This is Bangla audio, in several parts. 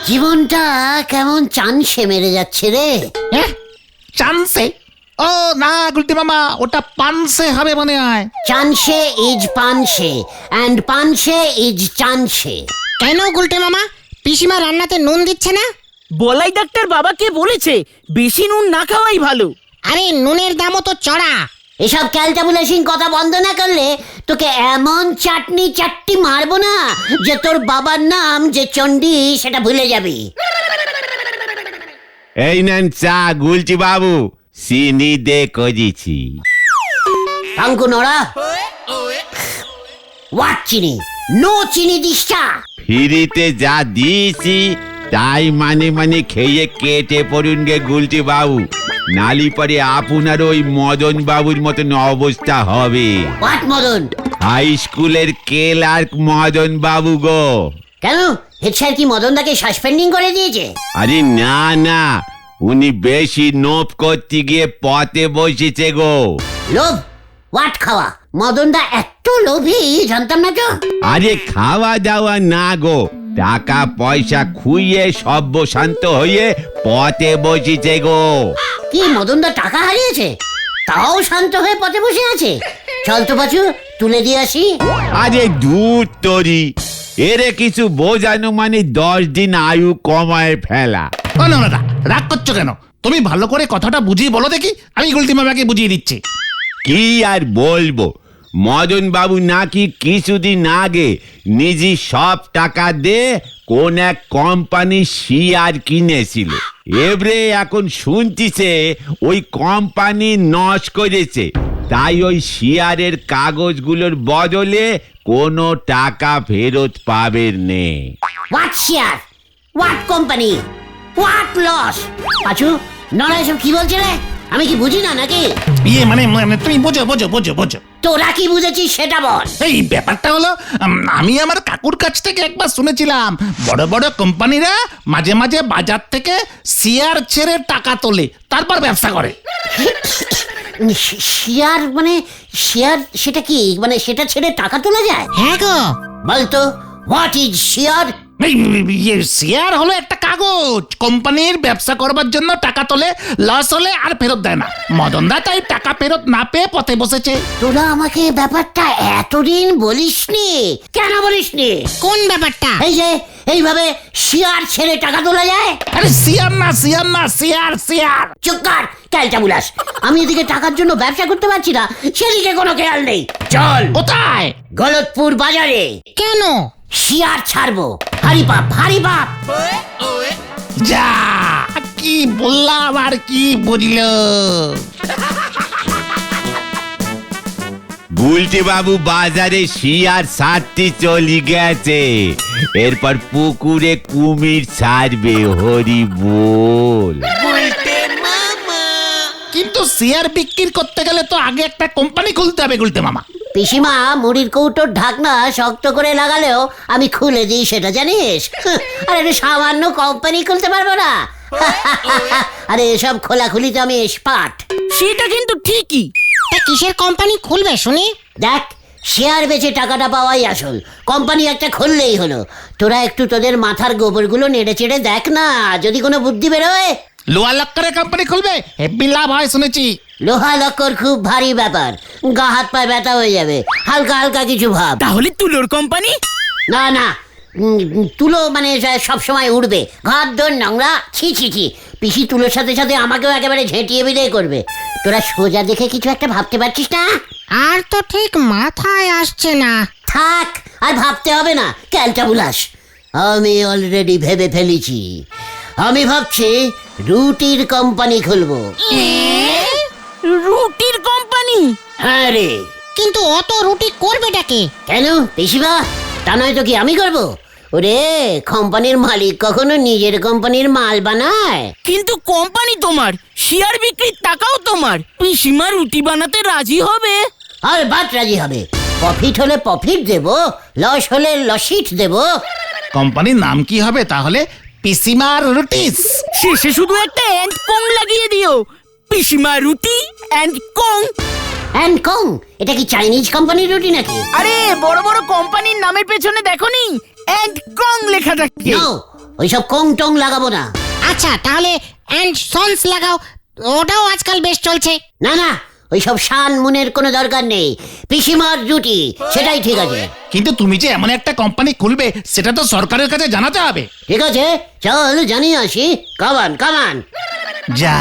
জীবনটা কেমন চানসে মেরে যাচ্ছে রে। চান্সে? ও না গুলটি মামা, ওটা পানসে হবে মনে হয়। চানসে ইজ পানসে অ্যান্ড পানসে ইজ চানসে। কেন গুলটে মামা, পিসিমা রান্নাতে নুন দিচ্ছে না? বলাই ডাক্তার বাবাকে বলেছে বেশি নুন না খাওয়াই ভালো। আরে নুনের দামও তো চড়া। এসব ক্যালটাবুলেশন কথা বন্ধ না করলে তোকে এমন চাটনি মারবো না যে তোর বাবার নাম যে চণ্ডী সেটা ভুলে যাবি। এই নেন চা গুলটি বাবু, চিনি দে করেছি। টাঙ্কু নড়া, হোয়াট চিনি? নো চিনি দিস চা। ফ্রিতে যা দিয়েছি তাই মানে খেয়ে কেটে পড়ুন গে গুলটি বাবু, নালি পরে আপনার ওই মদন বাবুর মতন অবস্থা হবে। হোয়াট মদন? হাই স্কুলের ক্লার্ক মদন বাবু গো। কেন, হেড স্যার কি মদনদাকে সাসপেন্ডিং করে দিয়েছে? আরে না না, উনি বেশি নোপ করতে গিয়ে পথে বসেছে গো। লোভ? হোয়াট খাওয়া? মদনদা এত লোভী জানতাম না তো। আরে খাওয়া দাওয়া না গো, টাকা পয়সা খুইয়ে সর্বশান্ত হয়ে পথে বসেছে গো। কি মদনদা টাকা হারিয়েছে তাও শান্ত হয়ে পথে বসে আছে? চল তো পাচু, তুলে দিয়ে আসি। আরে দূর তরি, এরে কিছু বোঝানো মানে 10 দিন আয়ু কমায় ফেলা। ও না না, রাগ করছো কেন? তুমি ভালো করে কথাটা বুঝিয়ে বলো দেখি, আমি গুলটি মামাকে বুঝিয়ে দিচ্ছি। কি আর বলবো, মদন বাবু নাকি কিছুদিন আগে নিজে সব টাকা দিয়ে কোন এক কোম্পানি শেয়ার কিনেছিল। এবারে এখন শুনতিছে ওই কোম্পানি নষ্ট করেছে, তাই ওই শেয়ারের কাগজগুলোর বদলে কোনো টাকা ফেরত পাবেন নে। What share? What company? What loss? Pachu, নড়া এসব কি বলছে রে? আমি কি বুঝি না নাকি? ইয়ে মানে তুমি বোঝো বোঝো বোঝো বোঝো। তোরা কি বুঝেছিস সেটা বল। এই ব্যাপারটা হলো, আমি আমার কাকুর কাছ থেকে একবার শুনেছিলাম বড় বড় কোম্পানিরা মাঝে মাঝে বাজার থেকে শেয়ার ছেড়ে টাকা তোলে, তারপর ব্যবসা করে। শেয়ার মানে শেয়ার সেটা কি? মানে সেটা ছেড়ে টাকা তোলা যায়? হ্যাঁ গো। বলতো হোয়াট ইজ শেয়ার? শেয়ার হলো একটা কাগজ, কোম্পানির ব্যবসা করবার জন্য টাকা তোলে, লস হলে আর ফেরত দেয় না। মদনদা তাই টাকা ফেরত না পেয়ে পথে বসেছে। তোরা আমাকে ব্যাপারটা এতদিন বলিসনি কেন? বলিসনি কোন ব্যাপারটা? এই যে এইভাবে শেয়ার ছেড়ে টাকা তোলা যায়? আরে শেয়ার না শেয়ার না, শেয়ার শেয়ার। চুপ কর ক্যালটাবুলাস। আমি এদিকে টাকার জন্য ব্যবসা করতে পারছি না, সেদিকে কোনো খেয়াল নেই। চল। কোথায়? গলতপুর বাজারে। কেন? শেয়ার ছাড়বো। হারি বাপ হারি বাপ। যা, কি বললাম আর কি বুঝলো? গুলটি বাবু বাজারে শেয়ার ছাড়তে চলে গেছে, এরপর পুকুরে কুমির ছাড়বে। হরি বল। কিন্তু শেয়ার বিক্রি করতে গেলে তো আগে একটা কোম্পানি খুলতে হবে গুলতে মামা। পিসিমা মুড়ির কৌটোর ঢাকনা শক্ত করে লাগালেও আমি খুলে দিই, সেটা জানিস? আরে এটা সামান্য কোম্পানি খুলতে পারবো না? আরে এসব খোলাখুলি তো আমি এক্সপার্ট। সেটা কিন্তু ঠিকই। তা কিসের কোম্পানি খুলবে শুনি? দেখ, শেয়ার বেচে টাকাটা পাওয়াই আসল। কোম্পানি একটা খুললেই হলো। তোরা একটু তোদের মাথার গোবরগুলো নেড়ে চেড়ে দেখ না, যদি কোনো বুদ্ধি বেরোয়। লোহা লক্করের কোম্পানি খুলবে, হেব্বি লাভ হয় শুনেছি। লোহা লক্কর খুব ভারী ব্যাপার, গা হাত পায়ে ব্যথা হয়ে যাবে। হালকা হালকা কিছু ভাব। তাহলে তুলোর কোম্পানি? না না, তুলো মানে সব সময় উড়বে, ঘর দোর নোংরা, ছি ছি ছি। পিসি তুলোর সাথে সাথে আমাকেও একেবারে ঝেঁটিয়ে বিদায় করবে। তোরা সোজা দেখে কিছু একটা ভাবতে পারছিস না? আর তো ঠিক মাথায় আসছে না। থাক, আর ভাবতে হবে না ক্যালটাবুলাস। আমি অলরেডি ভেবে ফেলেছি। আমি ভাবছি রুটির কোম্পানি খুলবো। রুটির কোম্পানি? হ্যাঁ রে। কিন্তু অত রুটি করবেটাকে? কেন পিসিবা? তা নয় তো কি আমি করবো? ওরে, কোম্পানির মালিক কখনো নিজের কোম্পানির মাল বানায়? কিন্তু কোম্পানি তোমার, শেয়ার বিক্রির টাকাও তোমার। পিসিমা রুটি বানাতে রাজি হবে? আর বাট রাজি হবে। প্রফিট হলে প্রফিট দেব, লস হলে লসিট দেব। কোম্পানির নাম কি হবে তাহলে? পিসিমার রুটিস। শেষে শুধু একটা এন্ড কং লাগিয়ে দিও, পিসিমা রুটি এন্ড কং। এন্ড কং? এটা কি চাইনিজ কোম্পানির রুটি নাকি? আরে বড় বড় কোম্পানির নামের পেছনে দেখোনি এন্ড কং লেখা থাকে। নো, ওইসব কং টং লাগাবো না। আচ্ছা তাহলে অ্যান্ড সন্স লাগাও, ওটাও আজকাল বেশ চলছে। না না, ওইসব শান মুনের কোনো দরকার নেই। পিসিমার ডিউটি, সেটাই ঠিক আছে। কিন্তু তুমি যে এমন একটা কোম্পানি খুলবে সেটা তো সরকারের কাছে জানাতে হবে। ঠিক আছে, চল জানিয়ে আসি। কামান কামান। যা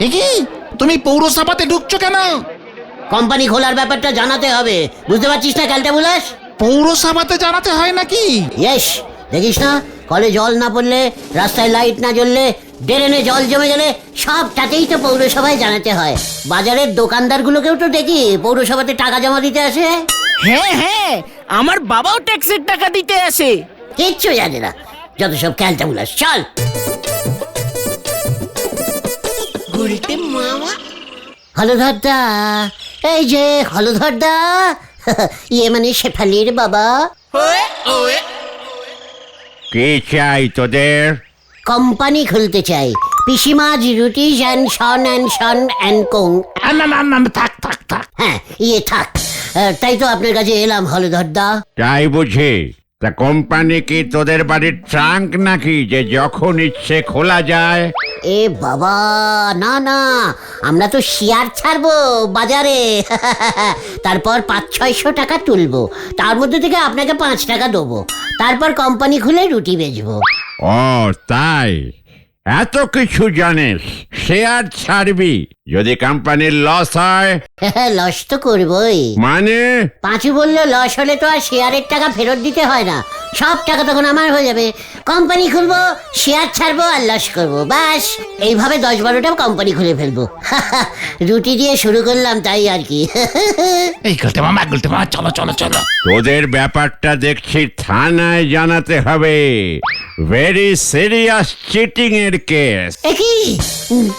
এ কি, তুমি পৌরসভাতে ঢুকছো কেন? কোম্পানি খোলার ব্যাপারটা জানাতে হবে, বুঝতে পারছিস না ক্যালটা বুলাস? পৌরসভাতে জানাতে হয় নাকি? ইয়েস, দেখিস না কলে জল না পড়লে, রাস্তায় লাইট না জ্বললে, ড্রেনে জল জমে গেলে সবটাতেই তো পৌরসভায় জানাতে হয়। বাজারের দোকানদারগুলোকেও তো দেখি পৌরসভাতে টাকা জমা দিতে আসে। হ্যাঁ হ্যাঁ, আমার বাবাও ট্যাক্সের টাকা দিতে আসে। কিচ্ছু জানে না, যত সব ক্যালটা বুলাস। চল। হলধরদা, এই যে হলধরদা, ইয়ে মানে শেফালির বাবা। কি চাই তোদের? কোম্পানি খুলতে চাই, পিসিমাজ রুটিস অ্যান্ড সন অ্যান্ড কোং। না না না না, থাক থাক থাক। হ্যাঁ ইয়ে থাক। তাই তো আপনার কাছে এলাম হলধরদা। তাই বুঝি? তা কোম্পানি কি তোদের বাড়ির ট্রাঙ্ক নাকি যে যখন ইচ্ছে খোলা যায়? এ বাবা, না না, আমরা তো শেয়ার ছাড়বো বাজারে। তারপর 500-600 টাকা তুলবো, তার মধ্যে থেকে আপনাকে 5 টাকা দেবো, তারপর কোম্পানি খুলে রুটি বেচবো। ও তাই, এত কিছু জানিস? শেয়ার ছাড়বি? যদি কোম্পানির লস হয়? লস তো করবোই। মানে? পাঁচু বললো লস হলে তো আর শেয়ারের টাকা ফেরত দিতে হয় না, সব টাকা তখন আমার হয়ে যাবে। কোম্পানি খুলবো, শেয়ার ছাড়বো আর লস করবো, ব্যাস। এইভাবে 10-12টা কোম্পানি খুলে ফেলবো। রুটি দিয়ে শুরু করলাম, তাই আর কি। এই গুলতে মামা, চলো চলো চলো। তোদের ব্যাপারটা দেখছি থানায় জানাতে হবে। ভেরি সিরিয়াস চিটিং এর কেস। এ কি,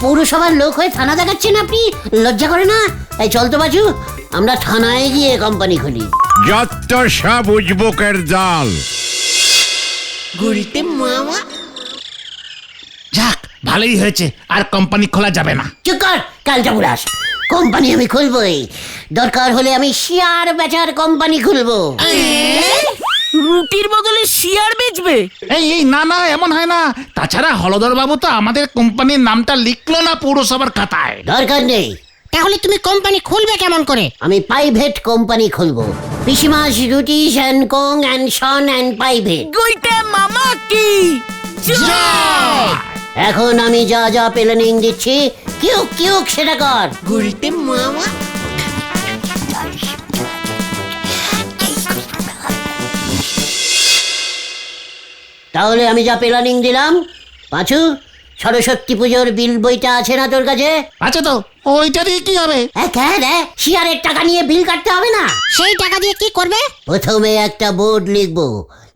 পৌরসভার লোক হয়ে থানা দেখাচ্ছেন আপনি? লজ্জা করে না? এই চল তো বাজু, আমরা থানায় গিয়ে কোম্পানি খুলি। যত সব উজবুকের দল। যাক, ভালোই হয়েছে, আর কোম্পানি খোলা যাবে না। চুপ কর কালটা বুলাস, কোম্পানি আমি খুলবই। দরকার হলে আমি শেয়ার বেচার কোম্পানি খুলবো। রুটির বদলে শেয়ার বেচবে? এই এই না না, এমন হয় না। তাছাড়া হলধর বাবু তো আমাদের কোম্পানির নামটা লিখলো না পৌরসভার খাতায়। দরকার নেই। তাহলে তুমি কোম্পানি খুলবে কেমন করে? আমি প্রাইভেট কোম্পানি খুলবো, পিসিমাস রুটিস and co and son and private. গুলটে মামা কি জয়! এখন আমি যা যা প্ল্যানিং দিচ্ছি, কিউক কিউক সেটা কর। গুলটে মামা। তাহলে আমি যা প্ল্যানিং দিলাম, পাঁচু, সরস্বতী পুজোর বিল বইটা আছে না তোর কাছে? আচ্ছা, তো ওইটা দিয়ে কি হবে? শেয়ারের টাকা নিয়ে বিল কাটতে হবে না? সেই টাকা দিয়ে কি করবে? প্রথমে একটা বোর্ড লিখবো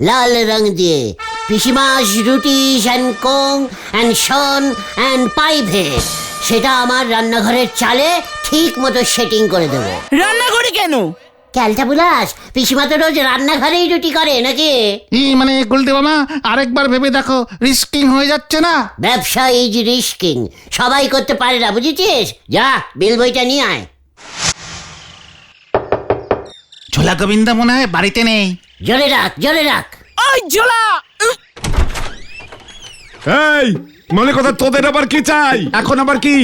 লাল রং দিয়ে, পিসিমাস রুটিস and co and son and private. সেটা আমার রান্নাঘরের চালে ঠিক মতো সেটিং করে দেবো। রান্নাঘরে কেন? ক্যালটা বুলাস, পিসিমা তো রোজ রান্নাঘরেই রুটি করে নাকি? মানে গুলতে মামা, আরেকবার ভেবে দেখো, রিস্কিং হয়ে যাচ্ছে না? ব্যবসা ইজ রিস্কিং, সবাই করতে পারে না, বুঝেছিস? যা বিল বইটা নিয়ে আয়। ঝোলা গোবিন্দা মনে হয় বাড়িতে নেই। জোরে রাখ, জোরে রাখ। ওই ঝোলা! এই মানে কথা, তোদের আবার কি চাই? এখন আবার কি?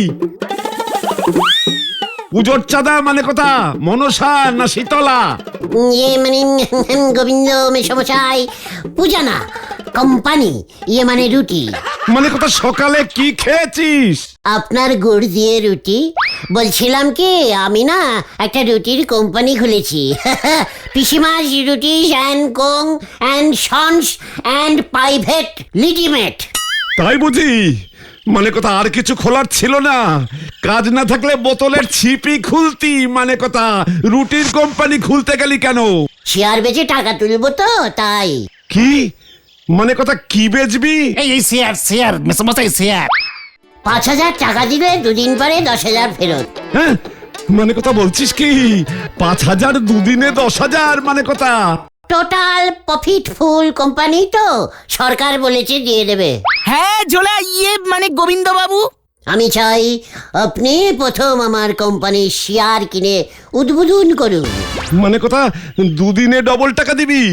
পুজোর চাঁদা মানে কথা, মনসা না শীতলা? ইয়ে মানে গোবিন্দ মেশমশাই, পূজা না, কোম্পানি, ইয়ে মানে রুটি। মানে কথা, সকালে কি খেয়েছিস? আপনার গুড় দিয়ে রুটি। বলছিলাম কি, আমি না একটা রুটির কোম্পানি খুলেছি। পিসিমাস রুটিস and co and sons and private limited. তাই বুঝি? মানে কথা, আর কিছু খোলার ছিল না? কাজ না থাকলে বোতলের ছিপি খুলতি। মানে কথা, রুটির কোম্পানি খুলতে গেলি কেন? শেয়ার বেচে টাকা তুলবো তো, তাই। কি মানে কথা, কি বেচবি? এই এই শেয়ার মেসমশাই, শেয়ার। 5,000 টাকা দিলে 2 দিন পরে 10,000 ফেরত। হ্যাঁ, মানে কথা বলছিস কি? 5,000 দুদিনে 10,000? মানে কথা, টোটাল প্রফিটফুল কোম্পানি তো, সরকার বলেছে দিয়ে দেবে। হ্যাঁ ঝোলা, ইয়ে মানে গোবিন্দ বাবু। আমি চাই আপনি প্রথম আমার কোম্পানির শেয়ার কিনে উদ্বোধন করুন। মানে কথা, দুদিনে ডবল টাকা দিবি?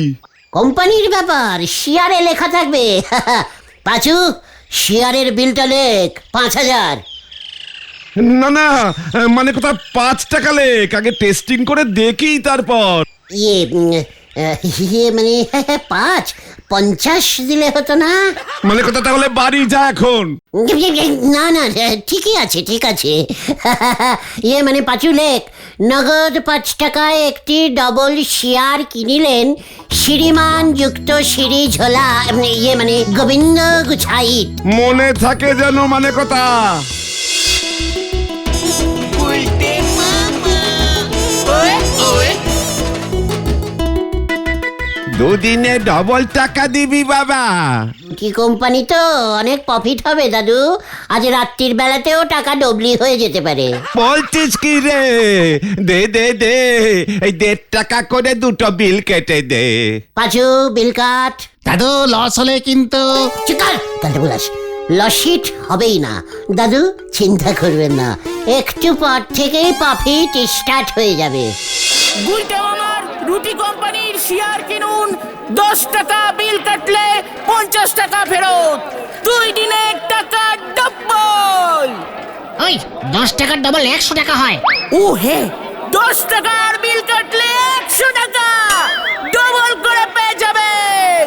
কোম্পানির ব্যাপার, শেয়ারে লেখা থাকবে। পাঁচু, শেয়ারের বিলটা লেখ 5,000। না না, মানে কথা 5 টাকা লেখ, আগে টেস্টিং করে দেখি তারপর। ইয়ে মানে 50 দিলে হতো না? মানে কথা তাহলে বাড়ি যা এখন। না না, ঠিকই আছে, ঠিক আছে। মানে পাঁচু লেখ, নগদ 5 টাকায় একটি ডবল শেয়ার কিনিলেন শ্রীমান যুক্ত সিঁড়ি ঝোলা, মানে গোবিন্দ গুছাইত। মনে থাকে যেন, মানে কথা। দুদিনে ডবল টাকা দিবি বাবা? কি কোম্পানি তো, অনেক প্রফিট হবে দাদু। আজ রাত্রির বেলাতেও টাকা ডবলি হয়ে যেতে পারে। বলছিস কি রে? দে দে দে, এই 1.5 টাকা করে দুটো বিল কেটে দে। পাঁচু, বিল কাট। দাদু লস হলে কিন্তু। চিকার কালতে বলাস, লসিট হবেই না দাদু, চিন্তা করবেন না, একটু পর থেকেই প্রফিট স্টার্ট হয়ে যাবে। গুলটে মামার রুটি কোম্পানির শেয়ার কিনুন, 10 টাকা বিল কাটলে 50 টাকা ফেরত, 2 দিনে টাকা ডবল। ওই 10 টাকার ডবল 100 টাকা হয়। ও হে, 10 টাকার বিল কাটলে 100 টাকা ডবল করে পেয়ে যাবেন।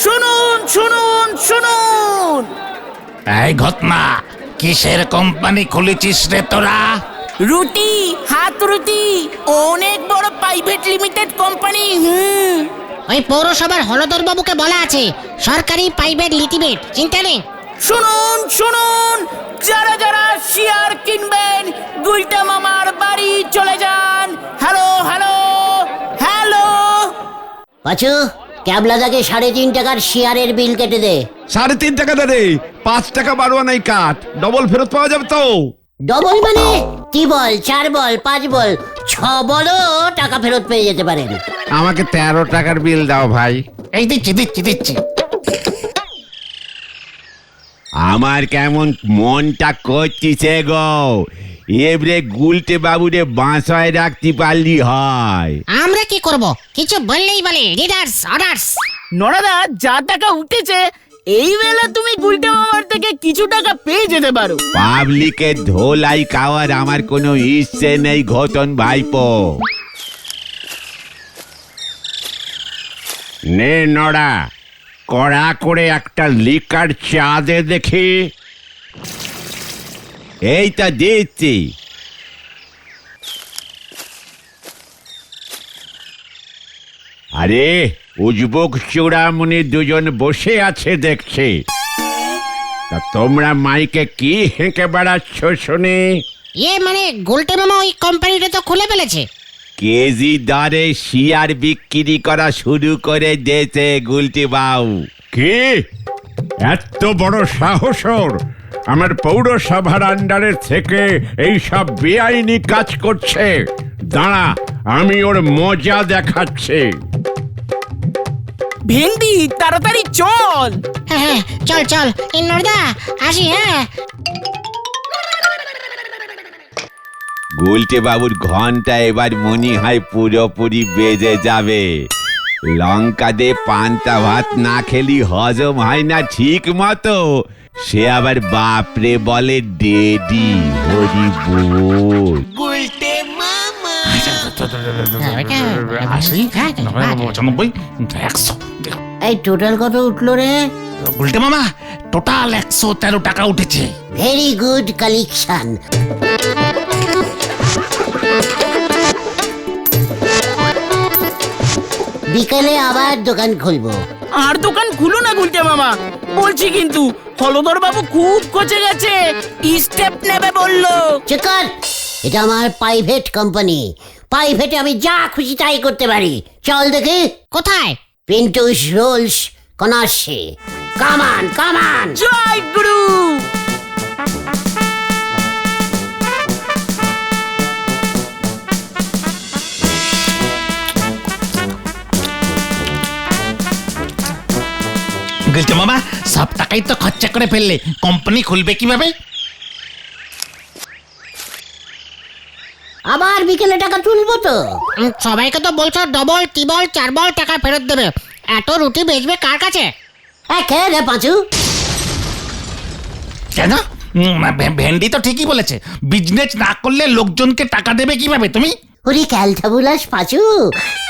শুনুন শুনুন শুনুন। এই ঘটনা, কিসের কোম্পানি খুলেছিস রে তোরা? রুটি, হাত রুটি, অনেক বড় প্রাইভেট লিমিটেড কোম্পানি। ওই পৌরসভার হলদর বাবুকে বলা আছে, সরকারি প্রাইভেট লিমিটেড, চিন্তা নেই। শুনুন শুনুন, যারা যারা শেয়ার কিনবেন গুলটে মামার বাড়ি চলে যান। Hello hello hello. পাঁচু, ক্যাবলাদাকে 3.5 টাকার শেয়ারের বিল কেটে দে। 3.5 টাকা দে রে, 5 টাকা বাড়ুয়া নাই কাট, ডবল ফেরত পাওয়া যাবে তো? ডবল মানে 3 বল, 4 বল, 5 বল, 6 বলও টাকা ফেরত পেয়ে যেতে পারেন। আমাকে 13 টাকার বিল দাও ভাই। এই দিচ্ছি দিচ্ছি দিচ্ছি। আমার কেমন মনটা করছিছে গো, এবারে গুলটে বাবুরে বাঁচায় রাখতে পারলি হয়। আমরা কি করব? কিছু বললেই বলে লিডার্স অর্ডার্স। নড়াদা, যা টাকা উঠেছে এই বেলা তুমি গুলটে মামার থেকে কিছু টাকা পেয়ে যেতে পারো। পাবলিকের ধোলাই খাওয়ার আমার কোনো ইচ্ছে নেই ঘটন ভাইপো। নে নড়া, কড়া করে একটা লিকার চা দে দেখি। এইটা দিচ্ছি। আরে উজবুক চূড়ামণি দুজন বসে আছে দেখছি। তা তোমরা মাইকে কি হেঁকে বেড়াচ্ছ শুনি? মানে গোলটে মামা ওই কোম্পানিটা তো খুলে ফেলেছে। কেজি দরে শেয়ার বিক্রি করা শুরু করে দিয়েছে গুলটি বাবু। কি এত বড় সাহস ওর? আমার পৌরসভার আন্ডারে থেকে এই সব বেআইনি কাজ করছে। দাঁড়া, আমি ওর মজা দেখাচ্ছি। ভেন্ডি, তাড়াতাড়ি চল। হ্যাঁ হ্যাঁ, চল চল। এই নর্দা, আসি। হ্যাঁ, গুলটে বাবুর ঘন্টা এবার মনে হয় পুরোপুরি বেজে যাবে। লঙ্কা দিয়ে পান্তা ভাত না খেলি হজম হয় না ঠিক মতো। সে আবার বাপরে বলে ডেডি, হরি বল। 80, 95, 100। এই টোটাল কত উঠলো রে? উল্টে মামা, টোটাল 113 টাকা উঠেছে। Very good collection. বিকেলে আবার দোকান খুলবো। আর দোকান খুলো না গুলটে মামা, বলছি কিন্তু হলদর বাবু খুব খচে গেছে, স্টেপ নেবে বললো। চেকার, এটা আমার প্রাইভেট কোম্পানি, প্রাইভেটে আমি যা খুশি তাই করতে পারি। চল দেখি কোথায়? পিন্টুস রোলস কনার্সে। কামান কামান। জয় গুরু। গুলটে মামা, সব টাকাই তো খরচা করে ফেললে, কোম্পানি খুলবে কিভাবে? আবার বিকেলে টাকা তুলবো তো। সবাইকে তো বলছো ডবল ত্রিবল চারবল টাকা ফেরত দেবে, এত রুটি বেচবে কার কাছে? খেয়ে রে পাঁচু। কেন? ভেন্ডি তো ঠিকই বলেছে, বিজনেস না করলে লোকজনকে টাকা দেবে কিভাবে তুমি? ওরে ক্যালটা বুলাস পাঁচু,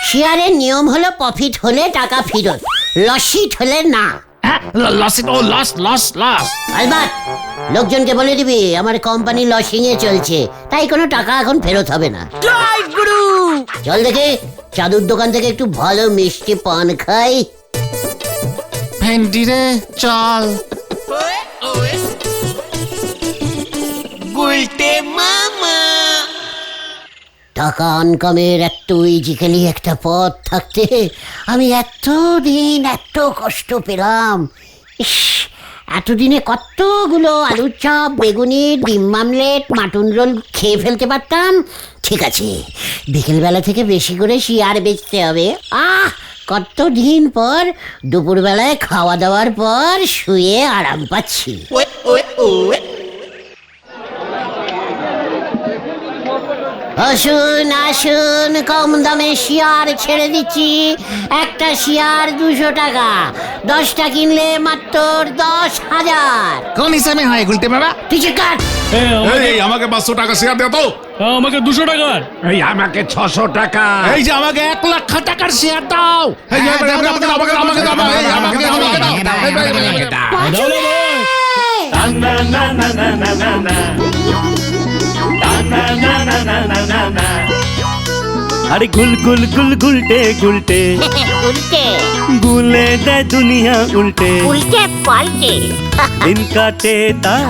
শেয়ারের নিয়ম হলো প্রফিট হলে টাকা ফেরত, লসিট হলে না। হ্যাঁ, লস লস লস। আলবাত লোকজনকে বলে দিবি আমার কোম্পানি লসিং এ চলছে, তাই কোনো টাকা এখন ফেরত হবে না। জয় গুরু। চল দেখে চাদুর দোকান থেকে একটু ভালো মিষ্টি পান খাই। ভেন্ডি রে চল। টাকা আনকামের এত ইজিক্যালি একটা পথ থাকতে আমি এতদিন এত কষ্ট পেলাম। ইস, এতদিনে কতগুলো আলুর চপ, বেগুনি, ডিম মামলেট, মাটন রোল খেয়ে ফেলতে পারতাম। ঠিক আছে, বিকেলবেলা থেকে বেশি করে শিয়ার বেচতে হবে। কতদিন পর দুপুরবেলায় খাওয়া দাওয়ার পর শুয়ে আরাম পাচ্ছি। আসুন আসুন, কম দামে শিয়ার ছেড়ে দিচ্ছি। একটা শিয়ার 200 টাকা, 10টা কিনলে মাত্র 10,000। কোন হিসাবে হয় গুলটে বাবা? তুই কাট। এই আমাকে 500 টাকা শেয়ার দে তো। আমাকে 200 টাকার। এই আমাকে 600 টাকা। এই যে আমাকে 1 লাখ টাকার শেয়ার দাও। এই আমাকে দাও, আমাকে দাও, আমাকে দাও, আমাকে দাও, আমাকে দাও। আরে গুল গুল গুল গুলটে গুলটে উল্টে গুলে দেয় দুনিয়া উল্টে, উল্টে পাল্টে। দিন কাটে তার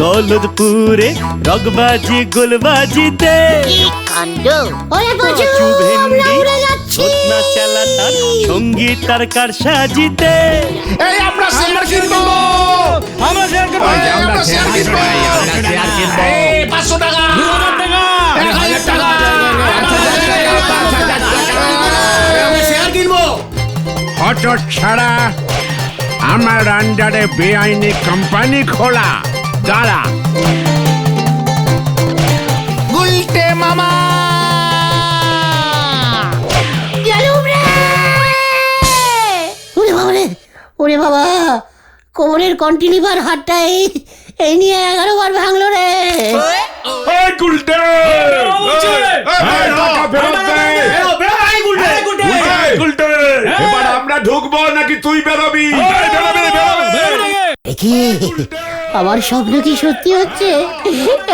গলদপুরে রগবাজি গুলবাজিতে। কি কাণ্ড! ওরে বাজু, কচু আমরা ভেন্ডি উড়ে যাচ্ছি। ঘটনা চালা তার সঙ্গীত তার কার সাজিতে। এই আমরা শেয়ার কিনবো। আমরা শেয়ার করবো। আমরা শেয়ার কিনবো। এই 500 টাকা। 2000 টাকা। 1000 টাকা। হট ছাড়া আমার আন্ডারে বেআইনি কোম্পানি খোলা। দাঁড়া, গুলটে মামা। গেলুম রে! ওরে বাবা রে, ওরে বাবা, কোমরের কন্টিলিভার হাতটা এই নিয়ে 11 বার ভাঙলো রে। এই গুলটে, এই টাকা ফেরত দে। এই গুলটে, এবার আমরা ঢুকবো নাকি তুই বেরোবি? কি আমার স্বপ্ন কি সত্যি হচ্ছে?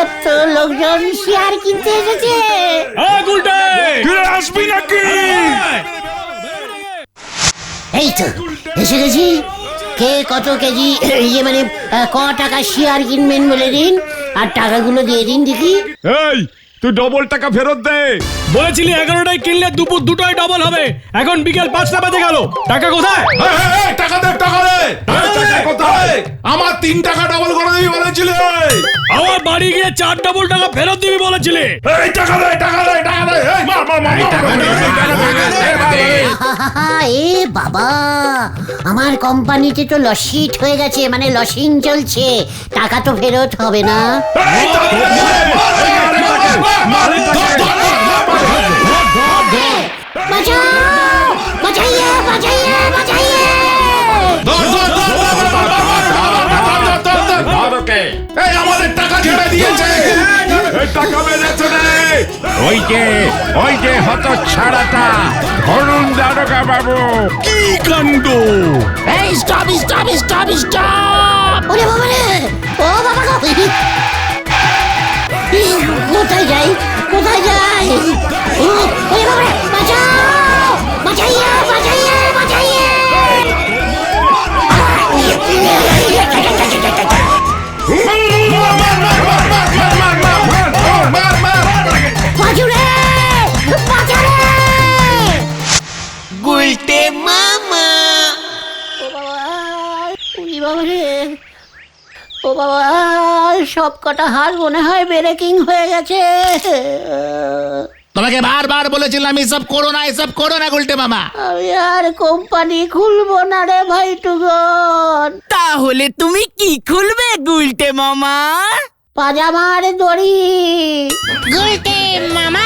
এত লোকজন শেয়ার কিনতে এসেছে। তুই আসবি নাকি? এই তো এসে গেছি। কে কত কেজি ইয়ে মানে ক টাকা শেয়ার কিনবেন বলে দিন, আর টাকাগুলো দিয়ে দিন দেখি। এই তুই ডবল টাকা ফেরত দে। বলেছিলি 11টায় কিনলে দুপুর 2টায় ডবল হবে, এখন বিকেল 5টা বাজে গেল, টাকা কোথায়? এই, টাকা দে, টাকা দে। টাকা কোথায়? আমার 3 টাকা ডবল করে দিবি বলেছিলি। আমার বাড়ি গিয়ে 4 ডবল টাকা ফেরত দিবি বলেছিলি। এই টাকা দে, টাকা দে, টাকা দে। এই মার মার মার। আহাহাহা, এ বাবা, আমার কোম্পানিতে তো লসিট হয়ে গেছে, মানে লসিং চলছে, টাকা তো ফেরত হবে না। বাঁচাও! বাঁচাইয়ে, বাঁচাইয়ে, বাঁচাইয়ে! এই আমাদের টাকা ছেড়ে দিয়েছে। এই টাকা মেরেছে রে। ওই যে হত ছাড়াটা ধরুন দারোগা বাবু। কি কাণ্ড! এই স্টপ স্টপ স্টপ স্টপ। ওরে বাবা রে, ও বাবা গো! কোথায় যাই, কোথায় যাই? ওরে বাবা রে, বাঁচাও! বাঁচাইয়ে, বাঁচাইয়ে, বাঁচাইয়ে! বাঁচু রে! বাঁচা রে! গুলটে মামা। ও বাবা, উনি বাবা রে! ও বাবা, সব কটা হাত মনে হয় ব্রেকিং হয়ে গেছে। তোমাকে বারবার বলেছিলাম এসব করো না, এসব করো না গুলটে মামা। আমি আর কোম্পানি খুলবো না রে ভাই টুগন। তাহলে তুমি কি খুলবে গুলটে মামা? পাজামার দড়ি। গুলটে মামা